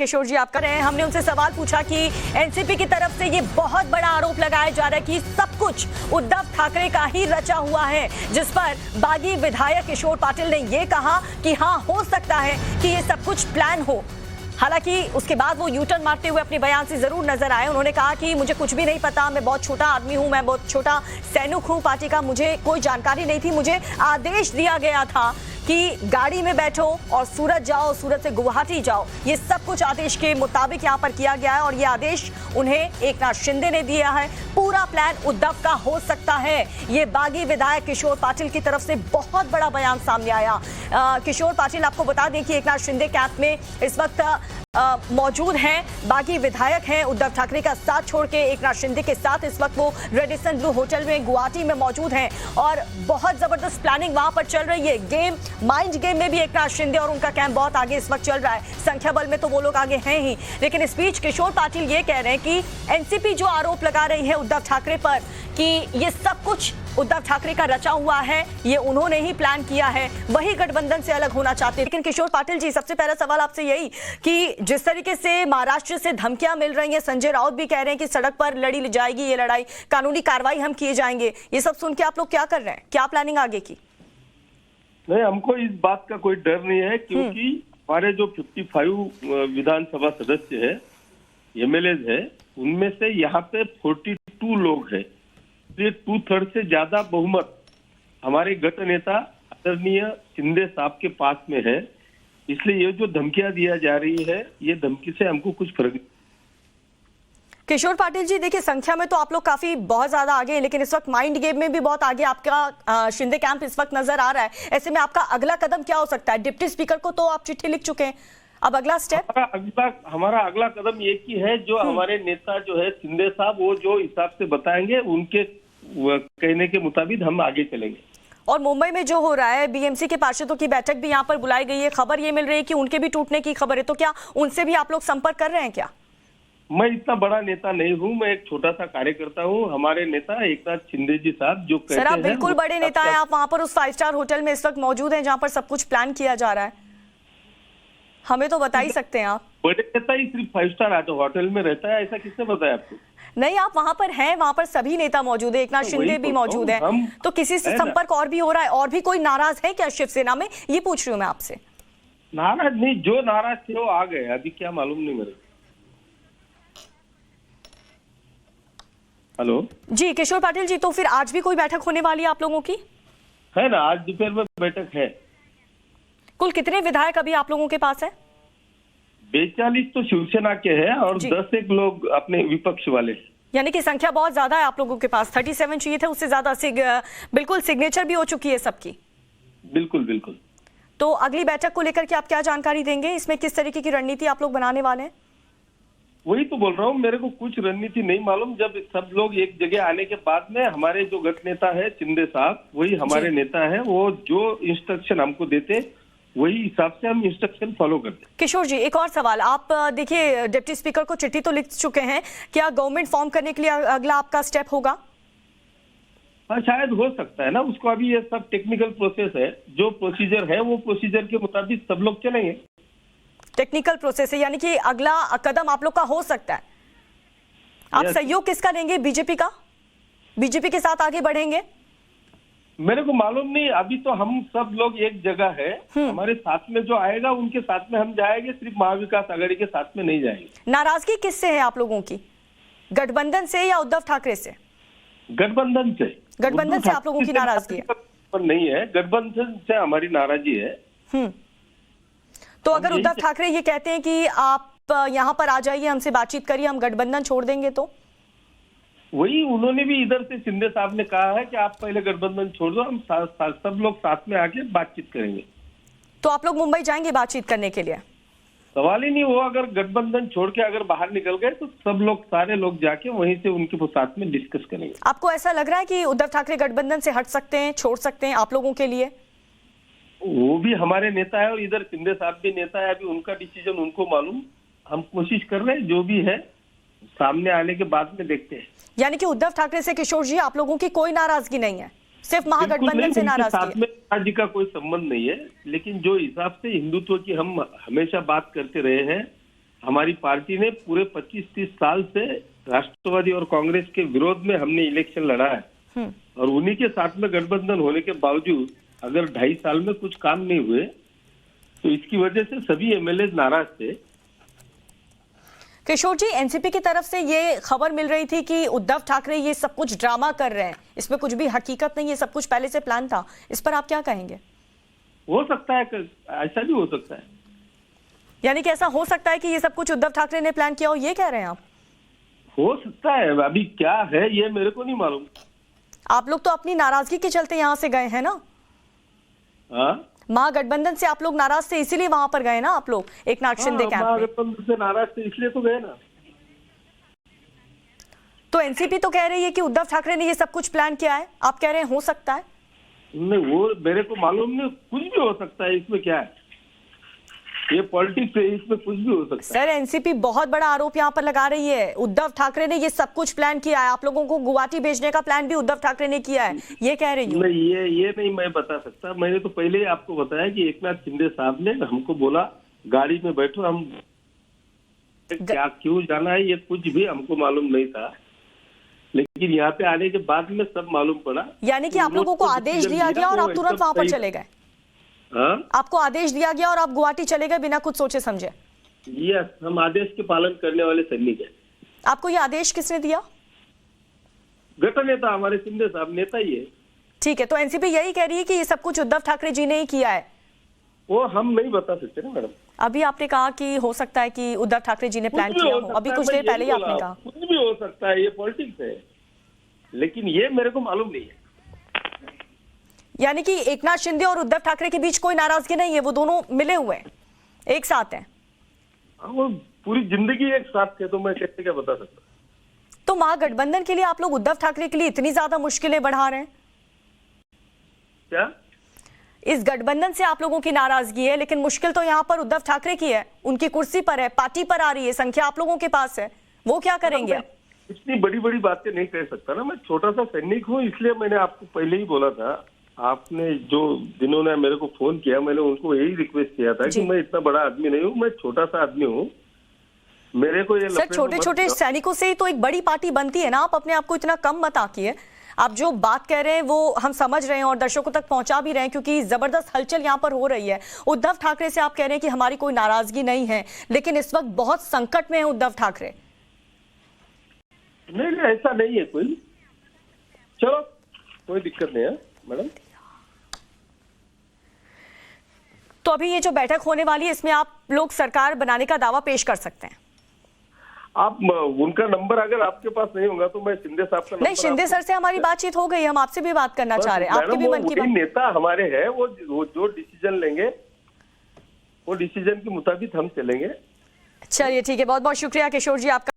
किशोर जी आप कर रहे हैं, हमने उनसे सवाल पूछा कि एनसीपी की तरफ से ये बहुत बड़ा आरोप लगाया जा रहा है कि सब कुछ उद्धव ठाकरे का ही रचा हुआ है, जिस पर बागी विधायक किशोर पाटिल ने ये कहा कि हाँ हो सकता है कि ये सब कुछ प्लान हो। हालांकि उसके बाद वो यूटर्न मारते हुए अपने बयान से जरूर नजर आए। उन्होंने कहा कि मुझे कुछ भी नहीं पता, मैं बहुत छोटा आदमी हूं, मैं बहुत छोटा सैनिक हूं पार्टी का, मुझे कोई जानकारी नहीं थी, मुझे आदेश दिया गया था कि गाड़ी में बैठो और सूरत जाओ, सूरत से गुवाहाटी जाओ। ये सब कुछ आदेश के मुताबिक यहाँ पर किया गया है और ये आदेश उन्हें एकनाथ शिंदे ने दिया है। पूरा प्लान उद्धव का हो सकता है। ये बागी विधायक किशोर पाटिल की तरफ से बहुत बड़ा बयान सामने आया। किशोर पाटिल आपको बता दें कि एकनाथ शिंदे कैंप में इस वक्त मौजूद हैं, बागी विधायक हैं, उद्धव ठाकरे का साथ छोड़ के एकनाथ शिंदे के साथ इस वक्त वो रेडिसन ब्लू होटल में गुवाहाटी में मौजूद हैं और बहुत जबरदस्त प्लानिंग वहां पर चल रही है। माइंड गेम में भी एकनाथ शिंदे और उनका कैंप बहुत आगे इस वक्त चल रहा है। संख्या बल में तो वो लोग आगे हैं ही, लेकिन इस बीच किशोर पाटिल ये कह रहे हैं कि एनसीपी जो आरोप लगा रही है उद्धव ठाकरे पर कि ये सब कुछ उद्धव ठाकरे का रचा हुआ है, ये उन्होंने ही प्लान किया है, वही गठबंधन से अलग होना चाहते हैं। लेकिन किशोर पाटिल जी, सबसे पहला सवाल आपसे यही कि जिस तरीके से महाराष्ट्र से धमकियां मिल रही हैं, संजय राउत भी कह रहे हैं कि सड़क पर लड़ी जाएगी ये लड़ाई, कानूनी कार्रवाई हम किए जाएंगे, ये सब सुन के आप लोग क्या कर रहे हैं, क्या प्लानिंग आगे की? नहीं, हमको इस बात का कोई डर नहीं है, क्योंकि हमारे जो 55 विधानसभा सदस्य है, एमएलए है, उनमें से यहाँ पे 42 लोग हैं। ये 2/3 से ज्यादा बहुमत हमारे गट नेता आदरणीय शिंदे साहब के पास में है। इसलिए ये जो धमकियां दिया जा रही है, ये धमकी से हमको कुछ फर्क नहीं। किशोर पाटिल जी देखिए, संख्या में तो आप लोग काफी बहुत ज्यादा आगे हैं, लेकिन इस वक्त माइंड गेम में भी बहुत आगे आपका शिंदे कैंप इस वक्त नजर आ रहा है। ऐसे में आपका अगला कदम क्या हो सकता है? डिप्टी स्पीकर को तो आप चिट्ठी लिख चुके हैं, अब अगला स्टेप? हमारा अगला कदम एक ही है, जो हमारे नेता जो है शिंदे साहब, वो जो हिसाब से बताएंगे उनके कहने के मुताबिक हम आगे चलेंगे। और मुंबई में जो हो रहा है, बीएमसी के पार्षदों की बैठक भी यहाँ पर बुलाई गई है, खबर ये मिल रही है कि उनके भी टूटने की खबर है, तो क्या उनसे भी आप लोग संपर्क कर रहे हैं क्या? मैं इतना बड़ा नेता नहीं हूँ, मैं एक छोटा सा कार्यकर्ता हूँ। हमारे नेता एकनाथ शिंदे जी साहब जो कहते हैं, सर आप बिल्कुल बड़े नेता हैं, आप वहां पर उस 5 स्टार होटल में इस वक्त मौजूद हैं जहाँ पर सब कुछ प्लान किया जा रहा है, हमें तो बता ही सकते हैं आप। बड़े नेता ही सिर्फ 5 स्टार होटल में रहता है, ऐसा किसने बताया आपको? नहीं, आप वहां पर हैं, वहां पर सभी नेता मौजूद है, एकनाथ शिंदे भी मौजूद है, तो किसी से संपर्क और भी हो रहा है? और भी कोई नाराज है क्या शिवसेना में, ये पूछ रही हूँ मैं आपसे। नाराज नहीं, जो नाराज थे वो आ गए, अभी क्या मालूम नहीं मेरे। हेलो जी किशोर पाटिल जी, तो फिर आज भी कोई बैठक होने वाली है आप लोगों की? है ना, आज दोपहर में बैठक है। कुल कितने विधायक अभी आप लोगों के पास है? 42 तो शिवसेना के हैं और 10 लोग अपने विपक्ष वाले। यानी कि संख्या बहुत ज्यादा है आप लोगों के पास, 37 चाहिए थे, उससे ज्यादा बिल्कुल सिग्नेचर भी हो चुकी है सबकी। बिल्कुल बिल्कुल। तो अगली बैठक को लेकर के आप क्या जानकारी देंगे, इसमें किस तरीके की रणनीति आप लोग बनाने वाले हैं? वही तो बोल रहा हूँ, मेरे को कुछ रणनीति नहीं मालूम। जब सब लोग एक जगह आने के बाद में हमारे जो गट नेता है शिंदे साहब, वही हमारे नेता है, वो जो इंस्ट्रक्शन हमको देते वही हिसाब से हम इंस्ट्रक्शन फॉलो करते हैं। किशोर जी एक और सवाल, आप देखिए डिप्टी स्पीकर को चिट्ठी तो लिख चुके हैं, क्या गवर्नमेंट फॉर्म करने के लिए अगला आपका स्टेप होगा? हाँ, शायद हो सकता है ना, उसको अभी ये सब टेक्निकल प्रोसेस है, जो प्रोसीजर है वो प्रोसीजर के मुताबिक सब लोग चलेंगे। टेक्निकल प्रोसेस है, यानी कि अगला कदम आप लोग का हो सकता है। आप सहयोग किसका लेंगे? बीजेपी का? बीजेपी के साथ आगे बढ़ेंगे? मेरे को मालूम नहीं, अभी तो हम सब लोग एक जगह है, हमारे साथ में जो आएगा उनके साथ में हम जाएंगे, सिर्फ महाविकास आघाड़ी के साथ में नहीं जाएंगे। नाराजगी किससे है आप लोगों की, गठबंधन से या उद्धव ठाकरे से? गठबंधन से। गठबंधन से आप लोगों की नाराजगी है? नहीं है, गठबंधन से हमारी नाराजगी है। तो अगर उद्धव ठाकरे ये कहते हैं कि आप यहाँ पर आ जाइए, हमसे बातचीत करिए, हम गठबंधन छोड़ देंगे, तो वही उन्होंने भी इधर से शिंदे साहब ने कहा है कि आप पहले गठबंधन छोड़ दो, हम सब लोग साथ में आके बातचीत करेंगे। तो आप लोग मुंबई जाएंगे बातचीत करने के लिए? सवाल ही नहीं, वो अगर गठबंधन छोड़ के अगर बाहर निकल गए तो सब लोग, सारे लोग जाके वहीं से उनके साथ में डिस्कस करेंगे। आपको ऐसा लग रहा है कि उद्धव ठाकरे गठबंधन से हट सकते हैं, छोड़ सकते हैं आप लोगों के लिए? वो भी हमारे नेता है और इधर शिंदे साहब भी नेता है, अभी उनका डिसीजन उनको मालूम। हम कोशिश कर रहे हैं, जो भी है सामने आने के बाद में देखते हैं। यानी कि उद्धव ठाकरे से किशोर जी आप लोगों की कोई नाराजगी नहीं है, सिर्फ महागठबंधन से नाराजगी है? जी का कोई संबंध नहीं है, लेकिन जो हिसाब से हिंदुत्व की हम हमेशा बात करते रहे हैं, हमारी पार्टी ने पूरे 25-30 साल से राष्ट्रवादी और कांग्रेस के विरोध में हमने इलेक्शन लड़ा है और उन्हीं के साथ में गठबंधन होने के बावजूद अगर 2.5 साल में कुछ काम नहीं हुए तो इसकी वजह से सभी एमएलए नाराज थे। किशोर जी, एनसीपी की तरफ से ये खबर मिल रही थी कि उद्धव ठाकरे ये सब कुछ ड्रामा कर रहे हैं, इसमें कुछ भी हकीकत नहीं है, सब कुछ पहले से प्लान था। इस पर आप क्या कहेंगे? हो सकता है, ऐसा भी हो सकता है। यानी कि ऐसा हो सकता है कि ये सब कुछ उद्धव ठाकरे ने प्लान किया हो, ये कह रहे हैं आप? हो सकता है, अभी क्या है ये मेरे को नहीं मालूम। आप लोग तो अपनी नाराजगी के चलते यहाँ से गए हैं ना? हाँ, महागठबंधन से आप लोग नाराज थे, इसीलिए वहां पर गए ना आप लोग एकनाथ शिंदे कैंप में। महागठबंधन से नाराज थे इसलिए तो गए ना। तो एनसीपी तो कह रही है कि उद्धव ठाकरे ने ये सब कुछ प्लान किया है, आप कह रहे हैं हो सकता है? नहीं, वो मेरे को मालूम नहीं, कुछ भी हो सकता है, इसमें क्या है, ये पॉलिटिक्स है, इसमें कुछ भी हो सकता है। सर, एनसीपी बहुत बड़ा आरोप यहाँ पर लगा रही है, उद्धव ठाकरे ने ये सब कुछ प्लान किया है, आप लोगों को गुवाहाटी भेजने का प्लान भी उद्धव ठाकरे ने किया है, ये कह रही हूँ। नहीं, ये नहीं मैं बता सकता। मैंने तो पहले ही आपको बताया कि एकनाथ शिंदे साहब ने हमको बोला गाड़ी में बैठो, हम क्या क्यों जाना है ये कुछ भी हमको मालूम नहीं था, लेकिन यहाँ पे आने के बाद में सब मालूम पड़ा। यानी कि आप लोगों को आदेश दिया गया और आप तुरंत वहां पर चले गए? हाँ, आपको आदेश दिया गया और आप गुवाहाटी चले गए बिना कुछ सोचे समझे? यस, हम आदेश के पालन करने वाले सैनिक हैं। आपको ये आदेश किसने दिया? गठन नेता हमारे शिंदे साहब, नेता ही है। ठीक है, तो एनसीपी यही कह रही है कि ये सब कुछ उद्धव ठाकरे जी ने ही किया है? वो हम नहीं बता सकते ना मैडम। अभी आपने कहा कि हो सकता है कि उद्धव ठाकरे जी ने प्लान किया हो, अभी कुछ देर पहले ही आपने कहा। कुछ भी हो सकता है, ये पॉलिटिक्स है, लेकिन ये मेरे को मालूम नहीं है। यानी कि एकनाथ शिंदे और उद्धव ठाकरे के बीच कोई नाराजगी नहीं है, वो दोनों मिले हुए हैं, एक साथ हैं। वो पूरी जिंदगी एक साथ थे, तो मैं कैसे क्या बता सकता। तो महागठबंधन के लिए आप लोग उद्धव ठाकरे के लिए इतनी ज्यादा मुश्किलें बढ़ा रहे हैं? क्या इस गठबंधन से आप लोगों की नाराजगी है, लेकिन मुश्किल तो यहाँ पर उद्धव ठाकरे की है, उनकी कुर्सी पर है, पार्टी पर आ रही है, संख्या आप लोगों के पास है, वो क्या करेंगे आप? इतनी बड़ी बड़ी बातें नहीं कह सकता ना, मैं छोटा सा सैनिक हूँ, इसलिए मैंने आपको पहले ही बोला था। आपने जो जिन्होंने मेरे को फोन किया, मैंने उनको यही रिक्वेस्ट किया था कि मैं इतना बड़ा आदमी नहीं हूँ, मैं छोटा सा आदमी हूँ, मेरे को ये सर छोटे छोटे सैनिकों से ही तो एक बड़ी पार्टी बनती है ना, आप अपने आप को इतना कम मत आकिए। आप जो बात कह रहे हैं वो हम समझ रहे हैं और दर्शकों तक पहुंचा भी रहे हैं, क्योंकि जबरदस्त हलचल यहाँ पर हो रही है। उद्धव ठाकरे से आप कह रहे हैं कि हमारी कोई नाराजगी नहीं है, लेकिन इस वक्त बहुत संकट में है उद्धव ठाकरे। नहीं, ऐसा नहीं है कोई। चलो, कोई दिक्कत नहीं है मैडम। तो अभी ये जो बैठक होने वाली है, इसमें आप लोग सरकार बनाने का दावा पेश कर सकते हैं? आप उनका नंबर अगर आपके पास नहीं होगा तो मैं शिंदे साहब का नहीं, शिंदे सर से हमारी बातचीत हो गई, हम आपसे भी बात करना चाह रहे हैं, आपके भी मन की बात। नेता हमारे हैं, वो जो डिसीजन लेंगे वो डिसीजन के मुताबिक हम चलेंगे। चलिए ठीक है, बहुत बहुत शुक्रिया किशोर जी आपका।